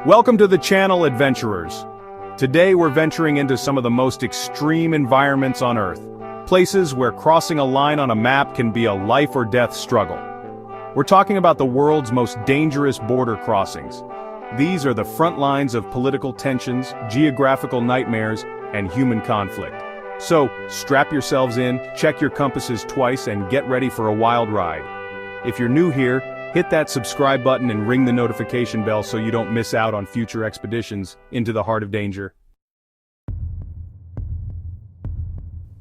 Welcome to the channel, adventurers. Today we're venturing into some of the most extreme environments on Earth. Places where crossing a line on a map can be a life or death struggle. We're talking about the world's most dangerous border crossings. These are the front lines of political tensions, geographical nightmares, and human conflict. So, strap yourselves in, check your compasses twice, and get ready for a wild ride. If you're new here, hit that subscribe button and ring the notification bell so you don't miss out on future expeditions into the heart of danger.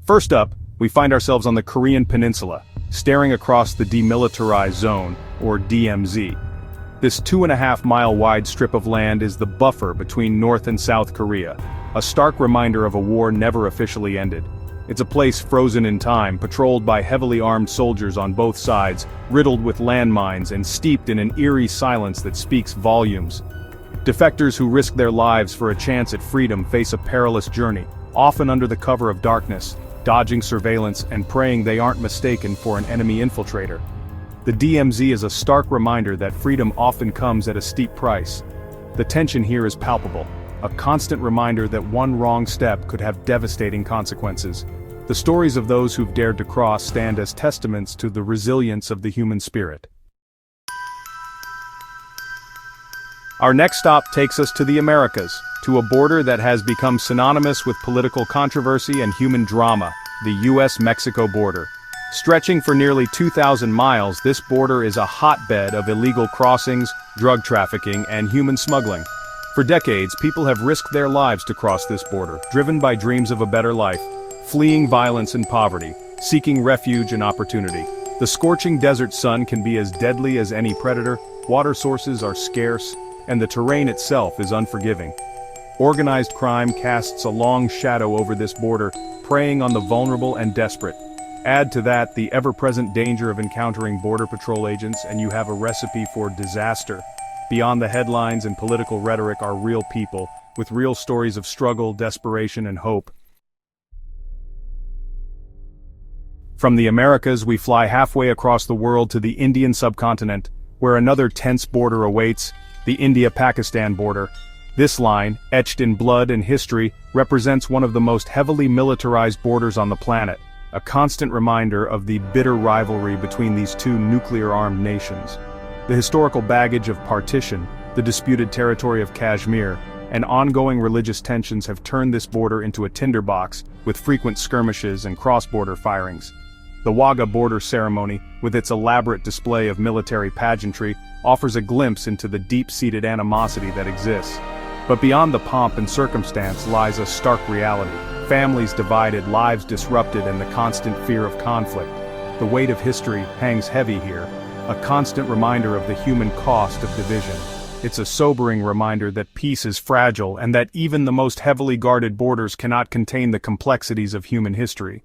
First up, we find ourselves on the Korean Peninsula, staring across the Demilitarized Zone, or DMZ. This 2.5-mile wide strip of land is the buffer between North and South Korea, a stark reminder of a war never officially ended. It's a place frozen in time, patrolled by heavily armed soldiers on both sides, riddled with landmines and steeped in an eerie silence that speaks volumes. Defectors who risk their lives for a chance at freedom face a perilous journey, often under the cover of darkness, dodging surveillance and praying they aren't mistaken for an enemy infiltrator. The DMZ is a stark reminder that freedom often comes at a steep price. The tension here is palpable, a constant reminder that one wrong step could have devastating consequences. The stories of those who've dared to cross stand as testaments to the resilience of the human spirit. Our next stop takes us to the Americas, to a border that has become synonymous with political controversy and human drama, the US-Mexico border. Stretching for nearly 2,000 miles, this border is a hotbed of illegal crossings, drug trafficking, and human smuggling. For decades, people have risked their lives to cross this border, driven by dreams of a better life, fleeing violence and poverty, seeking refuge and opportunity. The scorching desert sun can be as deadly as any predator, water sources are scarce, and the terrain itself is unforgiving. Organized crime casts a long shadow over this border, preying on the vulnerable and desperate. Add to that the ever-present danger of encountering border patrol agents and you have a recipe for disaster. Beyond the headlines and political rhetoric are real people, with real stories of struggle, desperation, and hope. From the Americas, we fly halfway across the world to the Indian subcontinent, where another tense border awaits, the India-Pakistan border. This line, etched in blood and history, represents one of the most heavily militarized borders on the planet, a constant reminder of the bitter rivalry between these two nuclear-armed nations. The historical baggage of partition, the disputed territory of Kashmir, and ongoing religious tensions have turned this border into a tinderbox, with frequent skirmishes and cross-border firings. The Wagah border ceremony, with its elaborate display of military pageantry, offers a glimpse into the deep-seated animosity that exists. But beyond the pomp and circumstance lies a stark reality: families divided, lives disrupted, and the constant fear of conflict. The weight of history hangs heavy here, a constant reminder of the human cost of division. It's a sobering reminder that peace is fragile and that even the most heavily guarded borders cannot contain the complexities of human history.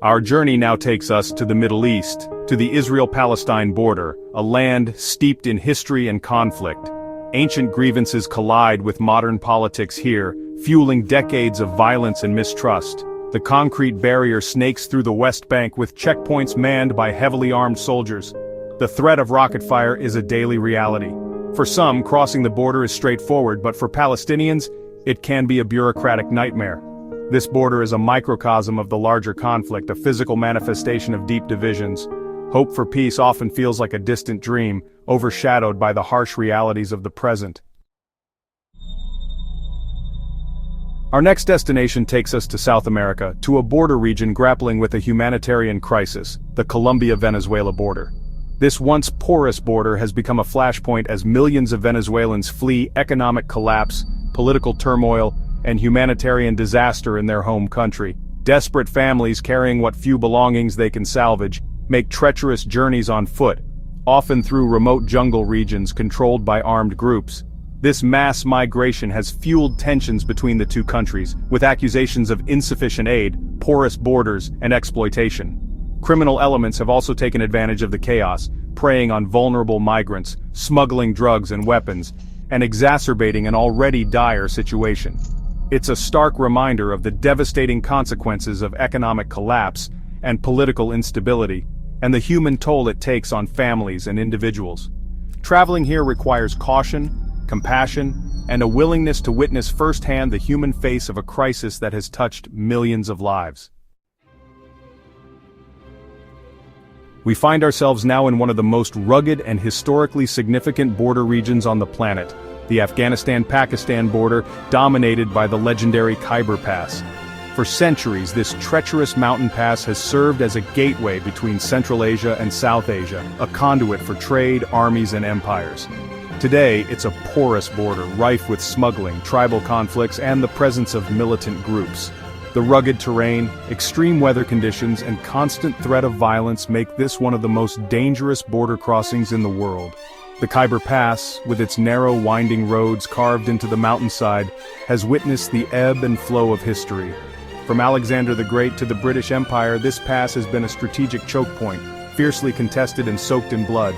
Our journey now takes us to the Middle East, to the Israel-Palestine border, a land steeped in history and conflict. Ancient grievances collide with modern politics here, fueling decades of violence and mistrust. The concrete barrier snakes through the West Bank with checkpoints manned by heavily armed soldiers. The threat of rocket fire is a daily reality. For some, crossing the border is straightforward, but for Palestinians, it can be a bureaucratic nightmare. This border is a microcosm of the larger conflict, a physical manifestation of deep divisions. Hope for peace often feels like a distant dream, overshadowed by the harsh realities of the present. Our next destination takes us to South America, to a border region grappling with a humanitarian crisis, the Colombia-Venezuela border. This once porous border has become a flashpoint as millions of Venezuelans flee economic collapse, political turmoil, and humanitarian disaster in their home country. Desperate families carrying what few belongings they can salvage make treacherous journeys on foot, often through remote jungle regions controlled by armed groups. This mass migration has fueled tensions between the two countries, with accusations of insufficient aid, porous borders, and exploitation. Criminal elements have also taken advantage of the chaos, preying on vulnerable migrants, smuggling drugs and weapons, and exacerbating an already dire situation. It's a stark reminder of the devastating consequences of economic collapse and political instability, and the human toll it takes on families and individuals. Traveling here requires caution, compassion, and a willingness to witness firsthand the human face of a crisis that has touched millions of lives. We find ourselves now in one of the most rugged and historically significant border regions on the planet, the Afghanistan-Pakistan border, dominated by the legendary Khyber Pass. For centuries, this treacherous mountain pass has served as a gateway between Central Asia and South Asia, a conduit for trade, armies, and empires. Today, it's a porous border rife with smuggling, tribal conflicts, and the presence of militant groups. The rugged terrain, extreme weather conditions, and constant threat of violence make this one of the most dangerous border crossings in the world. The Khyber Pass, with its narrow, winding roads carved into the mountainside, has witnessed the ebb and flow of history. From Alexander the Great to the British Empire, this pass has been a strategic choke point, fiercely contested and soaked in blood.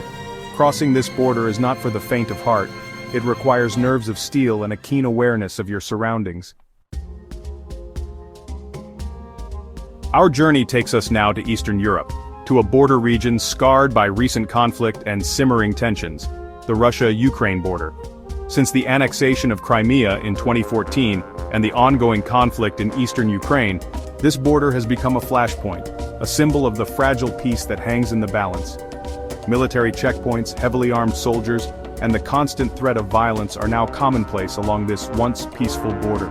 Crossing this border is not for the faint of heart. It requires nerves of steel and a keen awareness of your surroundings. Our journey takes us now to Eastern Europe, to a border region scarred by recent conflict and simmering tensions, the Russia-Ukraine border. Since the annexation of Crimea in 2014 and the ongoing conflict in eastern Ukraine, this border has become a flashpoint, a symbol of the fragile peace that hangs in the balance. Military checkpoints, heavily armed soldiers, and the constant threat of violence are now commonplace along this once peaceful border.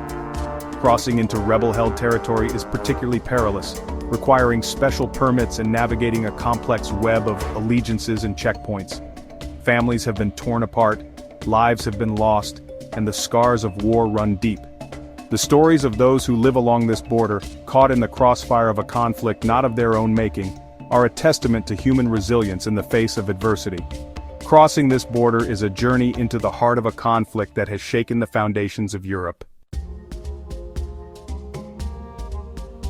Crossing into rebel-held territory is particularly perilous, requiring special permits and navigating a complex web of allegiances and checkpoints. Families have been torn apart, lives have been lost, and the scars of war run deep. The stories of those who live along this border, caught in the crossfire of a conflict not of their own making, are a testament to human resilience in the face of adversity. Crossing this border is a journey into the heart of a conflict that has shaken the foundations of Europe.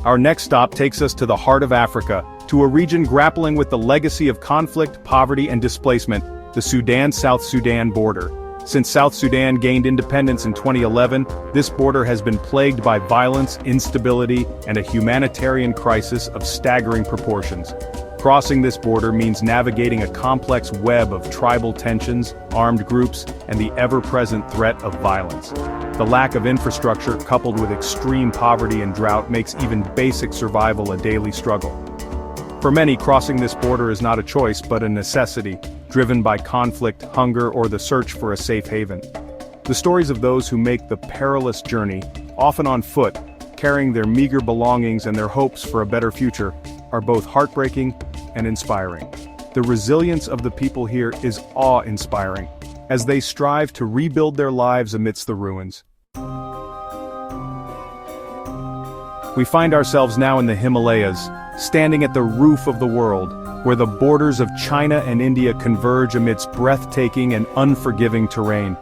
Our next stop takes us to the heart of Africa, to a region grappling with the legacy of conflict, poverty, and displacement, the Sudan-South Sudan border. Since South Sudan gained independence in 2011, this border has been plagued by violence, instability, and a humanitarian crisis of staggering proportions. Crossing this border means navigating a complex web of tribal tensions, armed groups, and the ever-present threat of violence. The lack of infrastructure, coupled with extreme poverty and drought, makes even basic survival a daily struggle. For many, crossing this border is not a choice but a necessity, driven by conflict, hunger, or the search for a safe haven. The stories of those who make the perilous journey, often on foot, carrying their meager belongings and their hopes for a better future, are both heartbreaking and inspiring. The resilience of the people here is awe-inspiring, as they strive to rebuild their lives amidst the ruins. We find ourselves now in the Himalayas, standing at the roof of the world, where the borders of China and India converge amidst breathtaking and unforgiving terrain.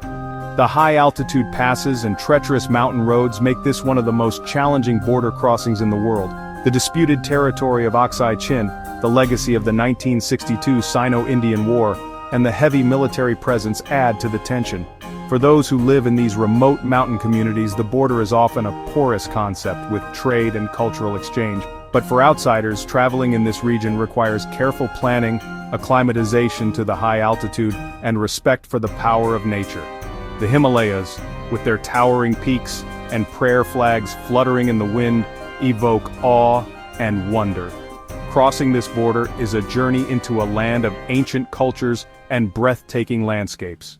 The high-altitude passes and treacherous mountain roads make this one of the most challenging border crossings in the world. The disputed territory of Aksai Chin, the legacy of the 1962 Sino-Indian War, and the heavy military presence add to the tension. For those who live in these remote mountain communities, the border is often a porous concept with trade and cultural exchange. But for outsiders, traveling in this region requires careful planning, acclimatization to the high altitude, and respect for the power of nature. The Himalayas, with their towering peaks and prayer flags fluttering in the wind, evoke awe and wonder. Crossing this border is a journey into a land of ancient cultures and breathtaking landscapes.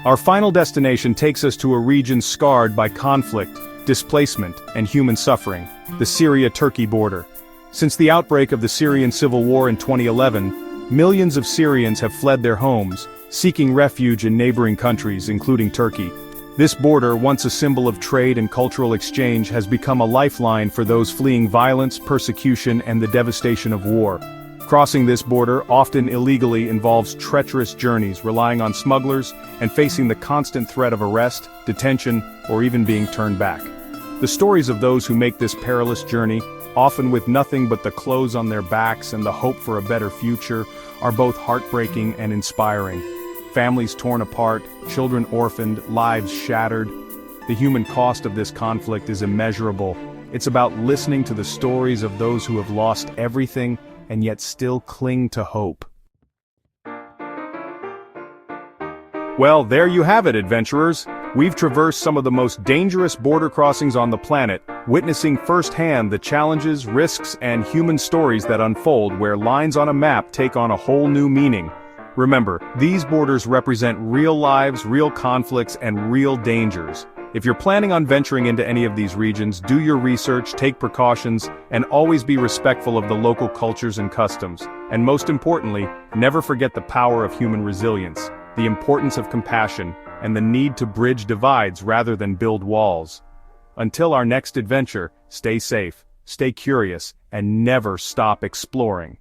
Our final destination takes us to a region scarred by conflict, displacement, and human suffering, the Syria-Turkey border. Since the outbreak of the Syrian civil war in 2011, millions of Syrians have fled their homes, seeking refuge in neighboring countries, including Turkey. This border, once a symbol of trade and cultural exchange, has become a lifeline for those fleeing violence, persecution, and the devastation of war. Crossing this border, often illegally, involves treacherous journeys relying on smugglers and facing the constant threat of arrest, detention, or even being turned back. The stories of those who make this perilous journey, often with nothing but the clothes on their backs and the hope for a better future, are both heartbreaking and inspiring. Families torn apart, children orphaned, lives shattered. The human cost of this conflict is immeasurable, It's about listening to the stories of those who have lost everything and yet still cling to hope. Well, there you have it, adventurers. We've traversed some of the most dangerous border crossings on the planet, witnessing firsthand the challenges, risks, and human stories that unfold where lines on a map take on a whole new meaning. Remember, these borders represent real lives, real conflicts, and real dangers. If you're planning on venturing into any of these regions, do your research, take precautions, and always be respectful of the local cultures and customs. And most importantly, never forget the power of human resilience, the importance of compassion, and the need to bridge divides rather than build walls. Until our next adventure, stay safe, stay curious, and never stop exploring.